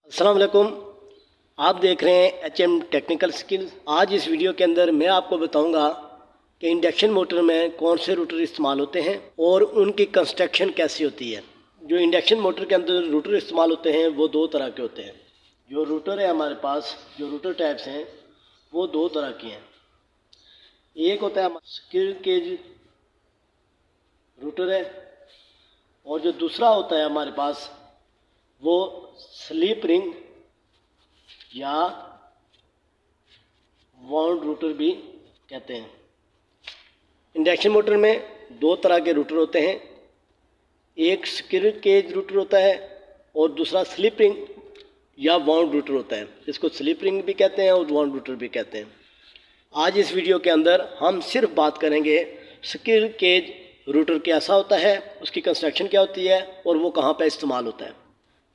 अस्सलाम वालेकुम। आप देख रहे हैं HM टेक्निकल स्किल्स। आज इस वीडियो के अंदर मैं आपको बताऊंगा कि इंडक्शन मोटर में कौन से रूटर इस्तेमाल होते हैं और उनकी कंस्ट्रक्शन कैसी होती है। जो इंडक्शन मोटर के अंदर रूटर इस्तेमाल होते हैं वो दो तरह के होते हैं। जो रूटर है हमारे पास, जो रूटर टाइप्स हैं वो दो तरह के हैं। एक होता है स्क्विरल केज रूटर है और जो दूसरा होता है हमारे पास वो स्लिप रिंग या वाउंड रूटर भी कहते हैं। इंडक्शन मोटर में दो तरह के रूटर होते हैं, एक स्क्विरल केज रूटर होता है और दूसरा स्लिप रिंग या वाउंड रूटर होता है। इसको स्लिप रिंग भी कहते हैं और वाउंड रूटर भी कहते हैं। आज इस वीडियो के अंदर हम सिर्फ बात करेंगे स्क्विरल केज रूटर कैसा होता है, उसकी कंस्ट्रक्शन क्या होती है और वो कहाँ पर इस्तेमाल होता है।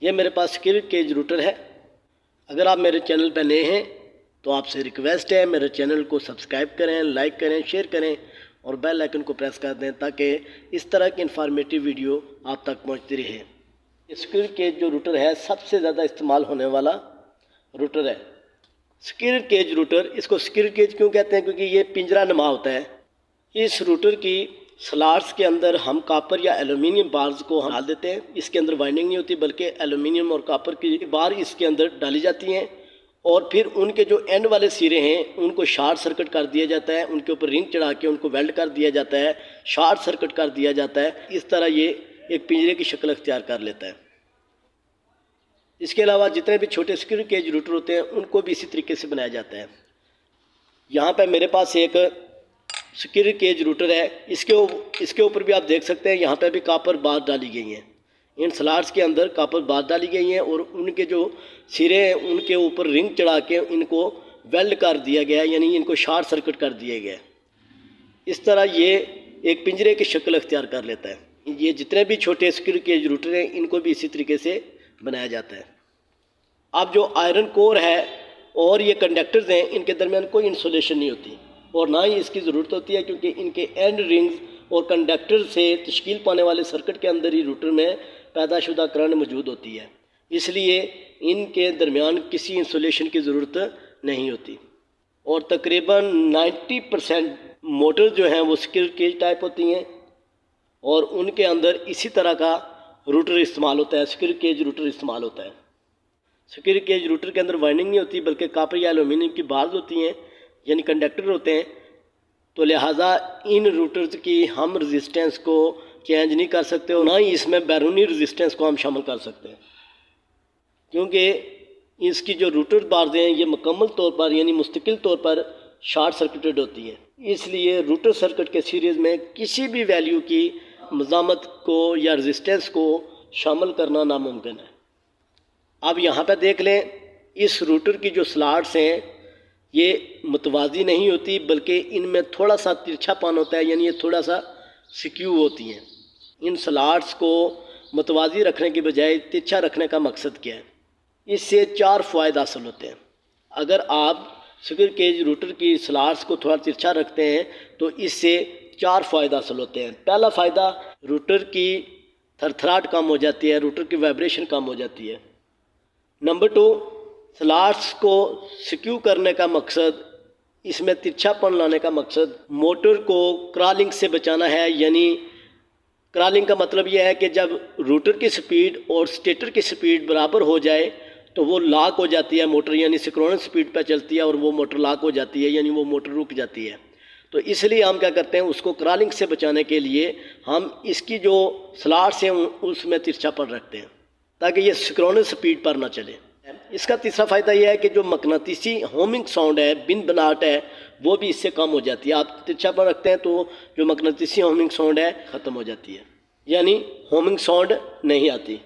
ये मेरे पास स्क्विरल केज रूटर है। अगर आप मेरे चैनल पर नए हैं तो आपसे रिक्वेस्ट है मेरे चैनल को सब्सक्राइब करें, लाइक करें, शेयर करें और बेल आइकन को प्रेस कर दें ताकि इस तरह की इन्फॉर्मेटिव वीडियो आप तक पहुंचती रहे। स्क्विरल केज जो रूटर है सबसे ज़्यादा इस्तेमाल होने वाला रूटर है। स्क्विरल केज रूटर, इसको स्क्विरल केज क्यों कहते हैं? क्योंकि ये पिंजरा नुमा होता है। इस रूटर की स्लॉट्स के अंदर हम कॉपर या एल्युमिनियम बार्स को डाल देते हैं। इसके अंदर वाइंडिंग नहीं होती बल्कि एल्युमिनियम और कॉपर की बार इसके अंदर डाली जाती हैं और फिर उनके जो एंड वाले सिरे हैं उनको शॉर्ट सर्किट कर दिया जाता है, उनके ऊपर रिंग चढ़ा के उनको वेल्ड कर दिया जाता है, शॉर्ट सर्किट कर दिया जाता है। इस तरह ये एक पिंजरे की शक्ल अख्तियार कर लेता है। इसके अलावा जितने भी छोटे स्क्विरल केज रूटर होते हैं उनको भी इसी तरीके से बनाया जाता है। यहाँ पर मेरे पास एक स्क्विरल केज रूटर है। इसके ऊपर भी आप देख सकते हैं यहाँ पे भी कॉपर बार डाली गई हैं। इन स्लॉट्स के अंदर कॉपर बार डाली गई हैं और उनके जो सिरे हैं उनके ऊपर रिंग चढ़ा के इनको वेल्ड कर दिया गया है, यानी इनको शॉर्ट सर्किट कर दिया गया है। इस तरह ये एक पिंजरे की शक्ल अख्तियार कर लेता है। ये जितने भी छोटे स्क्विरल केज रूटर हैं इनको भी इसी तरीके से बनाया जाता है। अब जो आयरन कोर है और ये कंडक्टर्स हैं इनके दरमियान कोई इंसुलेशन नहीं होती और ना ही इसकी ज़रूरत होती है, क्योंकि इनके एंड रिंग्स और कंडक्टर से तश्कील पाने वाले सर्किट के अंदर ही रूटर में पैदाशुदा करंट मौजूद होती है। इसलिए इनके दरमियान किसी इंसुलेशन की ज़रूरत नहीं होती और तकरीबन 90% मोटर जो हैं वो स्क्विरल केज टाइप होती हैं और उनके अंदर इसी तरह का रूटर इस्तेमाल होता है, स्क्विरल केज रूटर इस्तेमाल होता है। स्क्विरल केज रूटर के अंदर वाइंडिंग नहीं होती बल्कि कॉपर या एल्युमिनियम की बार्स होती हैं, यानी कंडक्टर होते हैं। तो लिहाजा इन रूटर्स की हम रेजिस्टेंस को चेंज नहीं कर सकते और ना ही इसमें बैरूनी रेजिस्टेंस को हम शामिल कर सकते हैं, क्योंकि इसकी जो रूटर बार्स हैं ये मुकम्मल तौर पर यानी मुस्तकिल तौर पर शॉर्ट सर्किटेड होती हैं। इसलिए रूटर सर्किट के सीरीज़ में किसी भी वैल्यू की मज़ामत को या रेजिस्टेंस को शामिल करना नामुमकिन है। अब यहाँ पर देख लें, इस रूटर की जो स्लॉट्स हैं ये मुतवाज़ी नहीं होती बल्कि इनमें थोड़ा सा तिरछापन होता है, यानी ये थोड़ा सा सिक्यू होती हैं। इन स्लॉट्स को मुतवाज़ी रखने के बजाय तिरछा रखने का मकसद क्या है? इससे चार फ़ायदे हासिल होते हैं। अगर आप स्क्विरल केज रूटर की स्लॉट्स को थोड़ा तिरछा रखते हैं तो इससे चार फ़ायदे हासिल होते हैं। पहला फ़ायदा, रूटर की थरथराहट कम हो जाती है, रूटर की वाइब्रेशन कम हो जाती है। नंबर 2, स्लॉट्स को सिक्यू करने का मकसद, इसमें तिरछापन लाने का मकसद मोटर को क्रॉलिंग से बचाना है। यानी क्रॉलिंग का मतलब यह है कि जब रूटर की स्पीड और स्टेटर की स्पीड बराबर हो जाए तो वो लॉक हो जाती है मोटर, यानी सिंक्रोनस स्पीड पर चलती है और वो मोटर लॉक हो जाती है, यानी वो मोटर रुक जाती है। तो इसलिए हम क्या करते हैं, उसको क्रॉलिंग से बचाने के लिए हम इसकी जो स्लॉट्स हैं उसमें तिरछापन रखते हैं ताकि ये सिंक्रोनस स्पीड पर ना चले। इसका तीसरा फ़ायदा यह है कि जो मकनातीसी होमिंग साउंड है, बिन बनाहट है, वो भी इससे कम हो जाती है। आप तिरछापन रखते हैं तो जो मकनातीसी होमिंग साउंड है ख़त्म हो जाती है, यानी होमिंग साउंड नहीं आती।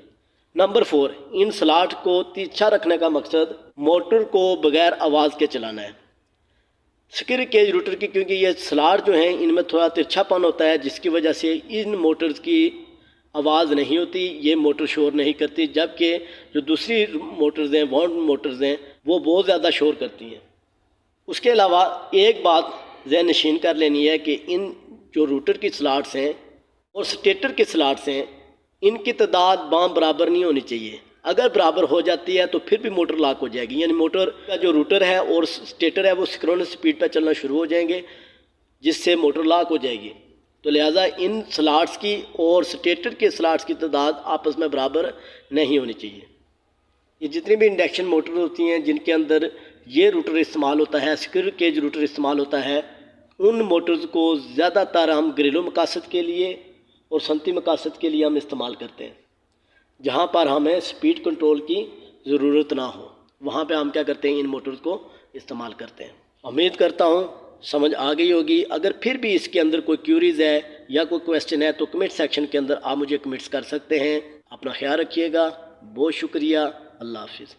नंबर 4, इन स्लॉट को तिरछा रखने का मकसद मोटर को बग़ैर आवाज़ के चलाना है। स्क्विरल केज रूटर की क्योंकि ये स्लॉट जो हैं इनमें थोड़ा तिरछापन होता है जिसकी वजह से इन मोटर्स की आवाज़ नहीं होती, ये मोटर शोर नहीं करती, जबकि जो दूसरी मोटर्स हैं, वाउंड मोटर्स हैं, वो बहुत ज़्यादा शोर करती हैं। उसके अलावा एक बात ज़हन नशीन कर लेनी है कि इन जो रूटर की स्लॉट्स हैं और स्टेटर के स्लॉट्स हैं इनकी तादाद बाम बराबर नहीं होनी चाहिए। اگر برابر ہو جاتی ہے تو پھر بھی موٹر لاک ہو جائے گی، یعنی موٹر کا جو روٹر ہے اور اسٹیٹر ہے وہ سنکرونس سپیڈ پہ چلنا شروع ہو جائیں گے، جس سے موٹر لاک ہو جائے گی۔ تو لہٰذا ان سلاٹس کی اور اسٹیٹر کے سلاٹس کی تعداد آپس میں برابر نہیں ہونی چاہیے۔ یہ جتنی بھی انڈکشن موٹر ہوتی ہیں جن کے اندر یہ روٹر استعمال ہوتا ہے، اسکوئرل کیج روٹر استعمال ہوتا ہے، ان موٹرز کو زیادہ تر ہم گھریلو مقاصد کے لیے اور صنعتی مقاصد کے لیے ہم استعمال کرتے ہیں، جہاں پر ہمیں سپیڈ کنٹرول کی ضرورت نہ ہو، وہاں پہ ہم کیا کرتے ہیں، ان موٹرز کو استعمال کرتے ہیں۔ امید کرتا ہوں سمجھ آ گئی ہوگی۔ اگر پھر بھی اس کے اندر کوئی کیوریز ہے یا کوئی کویسچن ہے تو کمنٹ سیکشن کے اندر آپ مجھے کمنٹس کر سکتے ہیں۔ اپنا خیال رکھیے گا، بہت شکریہ، اللہ حافظ۔